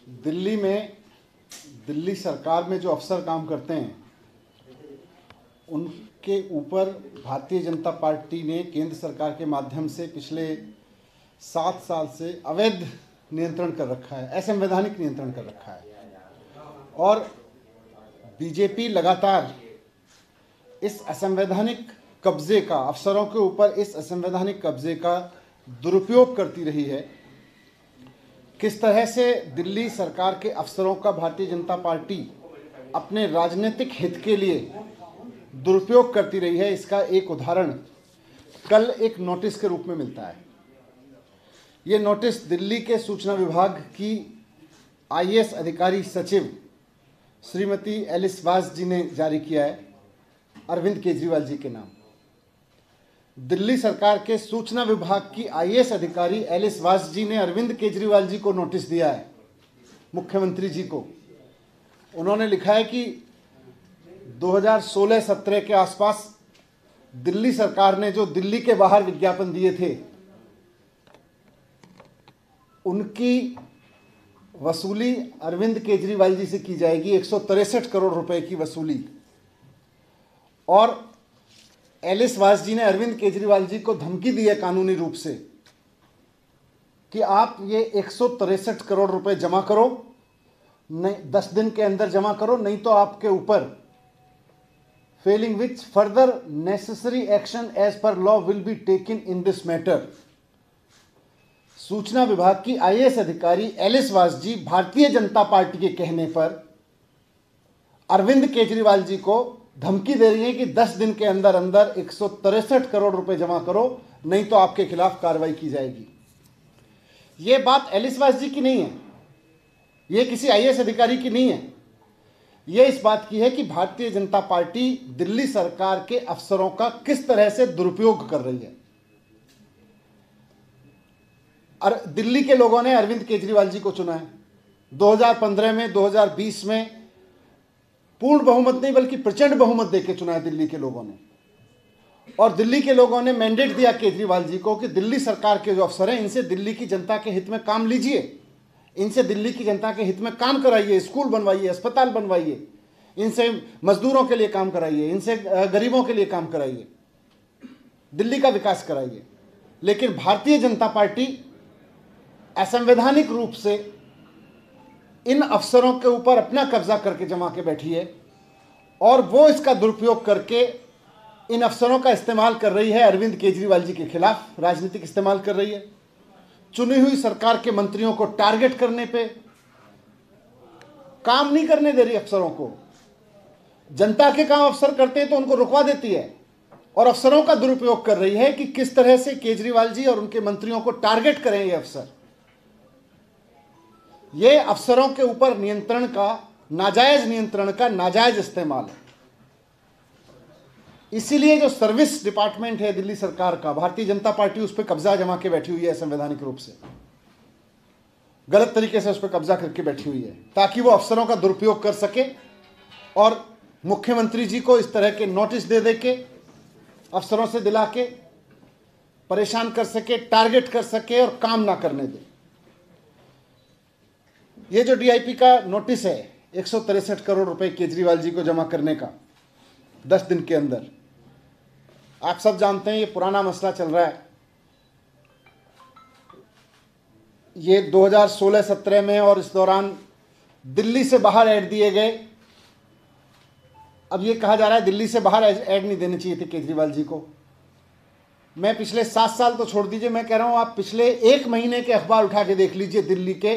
दिल्ली में, दिल्ली सरकार में जो अफसर काम करते हैं उनके ऊपर भारतीय जनता पार्टी ने केंद्र सरकार के माध्यम से पिछले 7 साल से अवैध नियंत्रण कर रखा है, असंवैधानिक नियंत्रण कर रखा है। और बीजेपी लगातार इस असंवैधानिक कब्जे का, अफसरों के ऊपर इस असंवैधानिक कब्जे का दुरुपयोग करती रही है। किस तरह से दिल्ली सरकार के अफसरों का भारतीय जनता पार्टी अपने राजनीतिक हित के लिए दुरुपयोग करती रही है, इसका एक उदाहरण कल एक नोटिस के रूप में मिलता है। ये नोटिस दिल्ली के सूचना विभाग की आईएएस अधिकारी सचिव श्रीमती एलिस वास जी ने जारी किया है, अरविंद केजरीवाल जी के नाम। दिल्ली सरकार के सूचना विभाग की आईएएस अधिकारी एलिस वास जी ने अरविंद केजरीवाल जी को नोटिस दिया है, मुख्यमंत्री जी को। उन्होंने लिखा है कि 2016-17 के आसपास दिल्ली सरकार ने जो दिल्ली के बाहर विज्ञापन दिए थे, उनकी वसूली अरविंद केजरीवाल जी से की जाएगी, 163 करोड़ रुपए की वसूली। और एलिस वास जी ने अरविंद केजरीवाल जी को धमकी दी है कानूनी रूप से कि आप ये 163 करोड़ रुपए जमा करो, नहीं 10 दिन के अंदर जमा करो, नहीं तो आपके ऊपर failing which further necessary action as per law will be taken in this matter. सूचना विभाग की आईएएस अधिकारी एलिस वास जी भारतीय जनता पार्टी के कहने पर अरविंद केजरीवाल जी को धमकी दे रही है कि 10 दिन के अंदर अंदर 163 करोड़ रुपए जमा करो, नहीं तो आपके खिलाफ कार्रवाई की जाएगी। यह बात एलिस वास जी की नहीं है, यह किसी आईएएस अधिकारी की नहीं है, यह इस बात की है कि भारतीय जनता पार्टी दिल्ली सरकार के अफसरों का किस तरह से दुरुपयोग कर रही है। और दिल्ली के लोगों ने अरविंद केजरीवाल जी को चुना है 2015 में, 2020 में पूर्ण बहुमत नहीं बल्कि प्रचंड बहुमत देकर चुना है दिल्ली के लोगों ने। और दिल्ली के लोगों ने मैंडेट दिया केजरीवाल जी को कि दिल्ली सरकार के जो अफसर हैं, इनसे दिल्ली की जनता के हित में काम लीजिए, इनसे दिल्ली की जनता के हित में काम कराइए, स्कूल बनवाइए, अस्पताल बनवाइए, इनसे मजदूरों के लिए काम कराइए, इनसे गरीबों के लिए काम कराइए, दिल्ली का विकास कराइए। लेकिन भारतीय जनता पार्टी असंवैधानिक रूप से इन अफसरों के ऊपर अपना कब्जा करके जमा के बैठी है और वो इसका दुरुपयोग करके इन अफसरों का इस्तेमाल कर रही है, अरविंद केजरीवाल जी के खिलाफ राजनीतिक इस्तेमाल कर रही है। चुनी हुई सरकार के मंत्रियों को टारगेट करने पे, काम नहीं करने दे रही अफसरों को। जनता के काम अफसर करते हैं तो उनको रुकवा देती है और अफसरों का दुरुपयोग कर रही है कि किस तरह से केजरीवाल जी और उनके मंत्रियों को टारगेट करें ये अफसर। ये अफसरों के ऊपर नियंत्रण का, नाजायज नियंत्रण का नाजायज इस्तेमाल है। इसीलिए जो सर्विस डिपार्टमेंट है दिल्ली सरकार का, भारतीय जनता पार्टी उस पर कब्जा जमा के बैठी हुई है, संवैधानिक रूप से गलत तरीके से उस पर कब्जा करके बैठी हुई है ताकि वो अफसरों का दुरुपयोग कर सके और मुख्यमंत्री जी को इस तरह के नोटिस दे के अफसरों से दिला के परेशान कर सके, टारगेट कर सके और काम ना करने दे। ये जो डीआईपी का नोटिस है 163 करोड़ रुपए केजरीवाल जी को जमा करने का 10 दिन के अंदर, आप सब जानते हैं ये पुराना मसला चल रहा है। ये 2016-17 में और इस दौरान दिल्ली से बाहर ऐड दिए गए। अब ये कहा जा रहा है दिल्ली से बाहर ऐड नहीं देने चाहिए थे केजरीवाल जी को। मैं पिछले 7 साल तो छोड़ दीजिए, मैं कह रहा हूं आप पिछले 1 महीने के अखबार उठा के देख लीजिए। दिल्ली के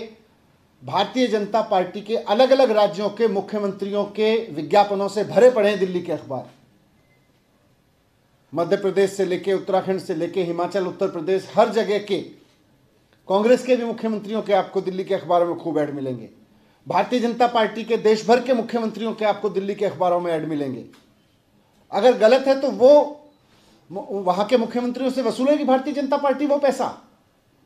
भारतीय जनता पार्टी के अलग अलग राज्यों के मुख्यमंत्रियों के विज्ञापनों से भरे पड़े हैं दिल्ली के अखबार। मध्य प्रदेश से लेके, उत्तराखंड से लेके, हिमाचल, उत्तर प्रदेश, हर जगह के कांग्रेस के भी मुख्यमंत्रियों के आपको दिल्ली के अखबारों में खूब ऐड मिलेंगे। भारतीय जनता पार्टी के देश भर के मुख्यमंत्रियों के आपको दिल्ली के अखबारों में ऐड मिलेंगे। अगर गलत है तो वो वहां के मुख्यमंत्रियों से वसूलेगी भारतीय जनता पार्टी वो पैसा।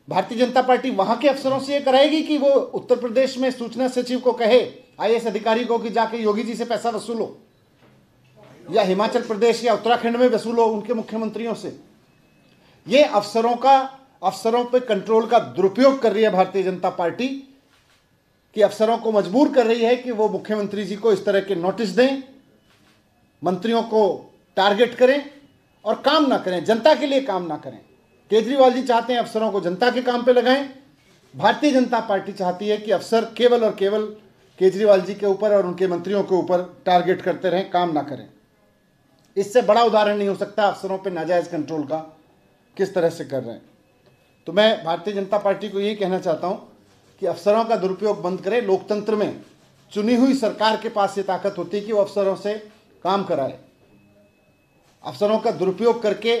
भारतीय जनता पार्टी वहां के अफसरों से यह कराएगी कि वो उत्तर प्रदेश में सूचना सचिव को कहे, आईएएस अधिकारी को, कि जाके योगी जी से पैसा वसूलो, या हिमाचल प्रदेश या उत्तराखंड में वसूलो उनके मुख्यमंत्रियों से। ये अफसरों पे कंट्रोल का दुरुपयोग कर रही है भारतीय जनता पार्टी कि अफसरों को मजबूर कर रही है कि वो मुख्यमंत्री जी को इस तरह के नोटिस दें, मंत्रियों को टारगेट करें और काम ना करें, जनता के लिए काम ना करें। केजरीवाल जी चाहते हैं अफसरों को जनता के काम पे लगाएं। भारतीय जनता पार्टी चाहती है कि अफसर केवल और केवल केजरीवाल जी के ऊपर और उनके मंत्रियों के ऊपर टारगेट करते रहें, काम ना करें। इससे बड़ा उदाहरण नहीं हो सकता अफसरों पे नाजायज कंट्रोल का किस तरह से कर रहे हैं। तो मैं भारतीय जनता पार्टी को यही कहना चाहता हूं कि अफसरों का दुरुपयोग बंद करें। लोकतंत्र में चुनी हुई सरकार के पास ये ताकत होती है कि वो अफसरों से काम कराए। अफसरों का दुरुपयोग करके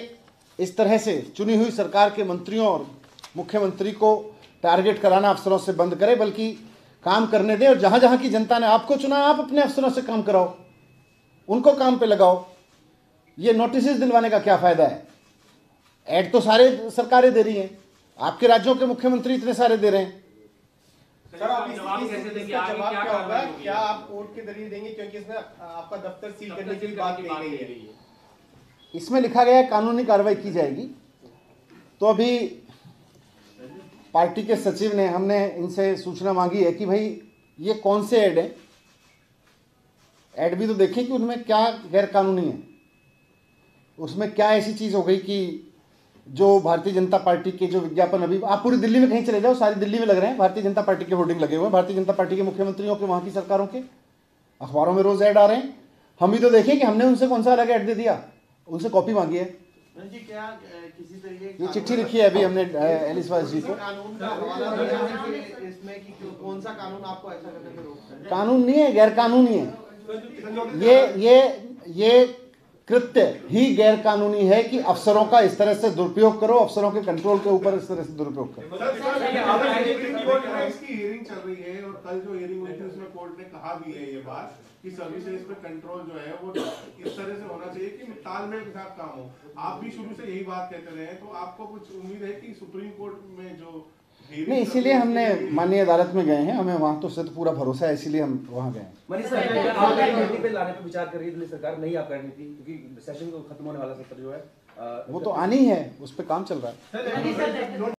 इस तरह से चुनी हुई सरकार के मंत्रियों और मुख्यमंत्री को टारगेट कराना अफसरों से बंद करें, बल्कि काम करने दें। और जहां जहां की जनता ने आपको चुना, आप अपने अफसरों से काम कराओ, उनको काम पे लगाओ। ये नोटिस दिलवाने का क्या फायदा है? ऐड तो सारे सरकारें दे रही हैं, आपके राज्यों के मुख्यमंत्री इतने सारे दे रहे हैं। सर, आप जवाब क्या होगा? क्या आप कोर्ट के जरिए देंगे, क्योंकि इसमें आपका दफ्तर सील करने की बात कही गई है? इसमें लिखा गया है कानूनी कार्रवाई की जाएगी। तो अभी पार्टी के सचिव ने, हमने इनसे सूचना मांगी है कि भाई ये कौन से ऐड हैं, ऐड भी तो देखें कि उनमें क्या गैर कानूनी है, उसमें क्या ऐसी चीज़ हो गई कि जो भारतीय जनता पार्टी के जो विज्ञापन, अभी आप पूरी दिल्ली में कहीं चले जाओ, सारी दिल्ली में लग रहे हैं, भारतीय जनता पार्टी के होर्डिंग लगे हुए हैं, भारतीय जनता पार्टी के मुख्यमंत्रियों के, वहाँ की सरकारों के, अखबारों में रोज ऐड आ रहे हैं। हम भी तो देखें कि हमने उनसे कौन सा अलग ऐड दे दिया, उनसे कॉपी मांगी है। जी, क्या किसी तरीके ये चिट्ठी लिखी है अभी हमने एलिस वाइस जी को। इसमें कि कौन सा कानून आपको ऐसा करने पे रोकता है? कानून नहीं है, गैर कानूनी है। ये कृत्य ही गैर कानूनी है कि अफसरों का इस तरह से दुरुपयोग करो, अफसरों के कंट्रोल के ऊपर इस तरह से दुरुपयोग करो। इसकी हियरिंग चल रही है और कल जो हियरिंग हुई थी उसमें कोर्ट ने कहा भी है ये बात कि सर्विसेज पे कंट्रोल जो है वो इस तरह से होना चाहिए कि तालमेल के साथ काम हो। आप भी शुरू से यही बात कहते रहे हैं, तो आपको कुछ उम्मीद है कि सुप्रीम कोर्ट में जो नहीं, इसीलिए हमने माननीय अदालत में गए हैं, हमें वहाँ तो सिर्फ पूरा भरोसा है, इसीलिए हम वहाँ गए हैं। मनीष सर, आप रणनीति पे लाने पे विचार कर रही है दिल्ली सरकार, नहीं आप रणनीति, क्योंकि सेशन को खत्म होने वाला सत्र जो है वो तो आनी है, उस पर काम चल रहा है।